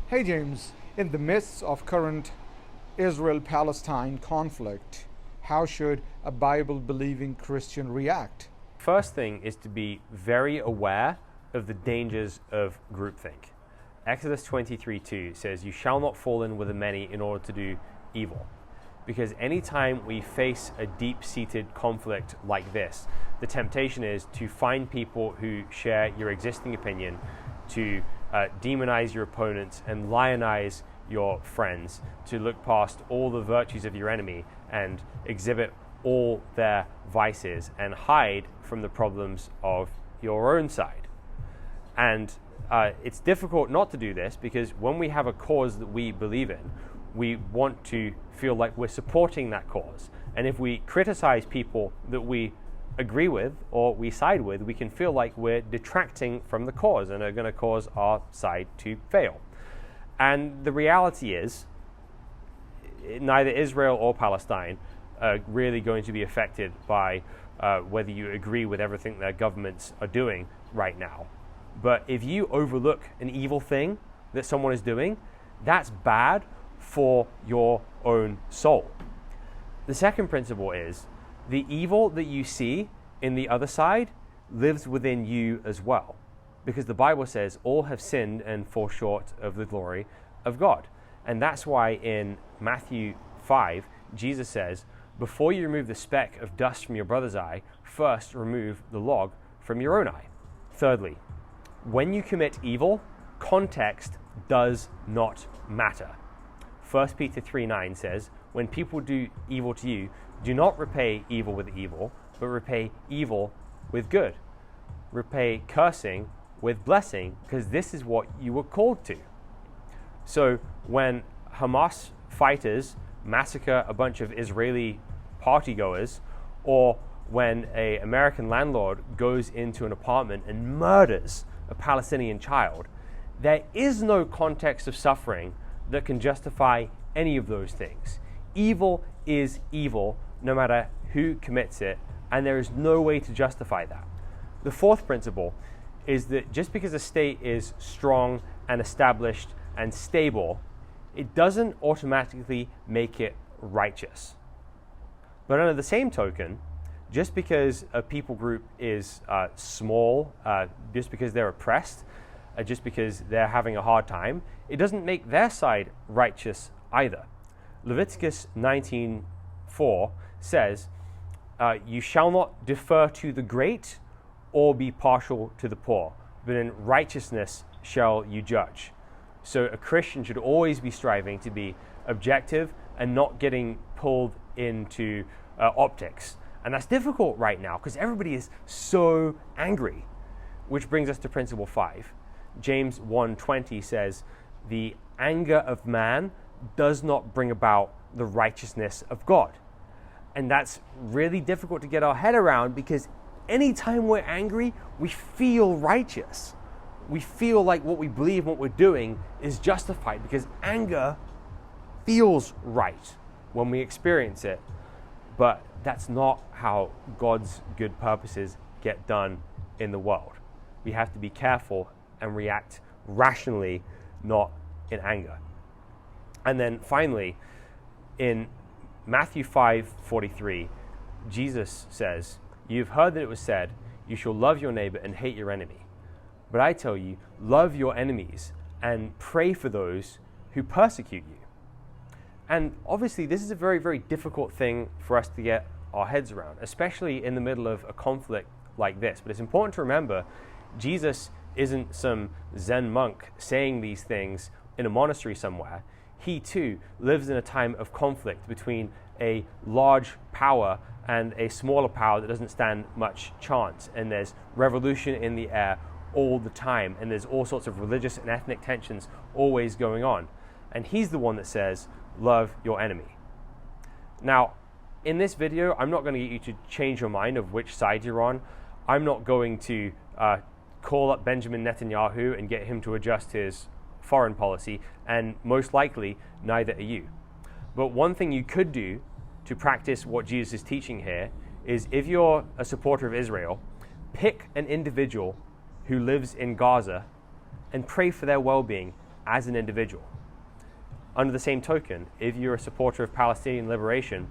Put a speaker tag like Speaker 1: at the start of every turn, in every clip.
Speaker 1: Hey James, in the midst of current Israel-Palestine conflict, how should a Bible-believing Christian react?
Speaker 2: First thing is to be very aware of the dangers of groupthink. Exodus 23:2 says, "You shall not fall in with the many in order to do evil." Because anytime we face a deep-seated conflict like this, the temptation is to find people who share your existing opinion, to demonize your opponents and lionize your friends, to look past all the virtues of your enemy and exhibit all their vices and hide from the problems of your own side. And it's difficult not to do this because when we have a cause that we believe in, we want to feel like we're supporting that cause. And if we criticize people that we agree with or we side with, we can feel like we're detracting from the cause and are going to cause our side to fail. And the reality is, neither Israel or Palestine are really going to be affected by whether you agree with everything their governments are doing right now. But if you overlook an evil thing that someone is doing, that's bad for your own soul. The second principle is the evil that you see in the other side lives within you as well. Because the Bible says all have sinned and fall short of the glory of God. And that's why in Matthew 5, Jesus says, before you remove the speck of dust from your brother's eye, first remove the log from your own eye. Thirdly, when you commit evil, context does not matter. 1 Peter 3:9 says, when people do evil to you, do not repay evil with evil, but repay evil with good. Repay cursing with blessing, because this is what you were called to. So when Hamas fighters massacre a bunch of Israeli partygoers, or when an American landlord goes into an apartment and murders a Palestinian child, there is no context of suffering that can justify any of those things. Evil is evil, no matter who commits it, and there is no way to justify that. The fourth principle is that just because a state is strong and established and stable, it doesn't automatically make it righteous. But under the same token, just because a people group is small, just because they're oppressed, just because they're having a hard time, it doesn't make their side righteous either. Leviticus 19:4 says, you shall not defer to the great or be partial to the poor, but in righteousness shall you judge. So a Christian should always be striving to be objective and not getting pulled into optics. And that's difficult right now because everybody is so angry. Which brings us to principle 5. James 1:20 says, the anger of man does not bring about the righteousness of God. And that's really difficult to get our head around because anytime we're angry, we feel righteous. We feel like what we believe, what we're doing is justified because anger feels right when we experience it. But that's not how God's good purposes get done in the world. We have to be careful and react rationally, not in anger. And then finally, in Matthew 5:43, Jesus says, you've heard that it was said, you shall love your neighbor and hate your enemy. But I tell you, love your enemies and pray for those who persecute you. And obviously, this is a very, very difficult thing for us to get our heads around, especially in the middle of a conflict like this. But it's important to remember, Jesus isn't some Zen monk saying these things in a monastery somewhere. He too lives in a time of conflict between a large power and a smaller power that doesn't stand much chance. And there's revolution in the air all the time. And there's all sorts of religious and ethnic tensions always going on. And he's the one that says, love your enemy. Now, in this video, I'm not going to get you to change your mind of which side you're on. I'm not going to call up Benjamin Netanyahu and get him to adjust his foreign policy, and most likely, neither are you. But one thing you could do to practice what Jesus is teaching here is, if you're a supporter of Israel, pick an individual who lives in Gaza and pray for their well-being as an individual. Under the same token, if you're a supporter of Palestinian liberation,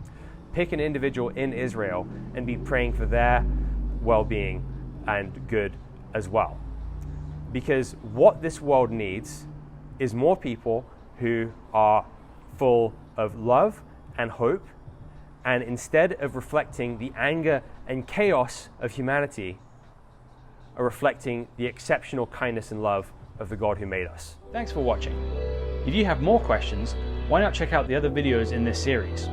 Speaker 2: pick an individual in Israel and be praying for their well-being and good as well. Because what this world needs is more people who are full of love and hope, and instead of reflecting the anger and chaos of humanity, are reflecting the exceptional kindness and love of the God who made us.
Speaker 3: Thanks for watching. If you have more questions, why not check out the other videos in this series?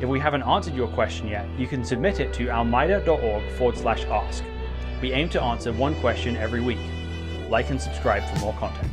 Speaker 3: If we haven't answered your question yet, you can submit it to almeida.org/ask. We aim to answer one question every week. Like and subscribe for more content.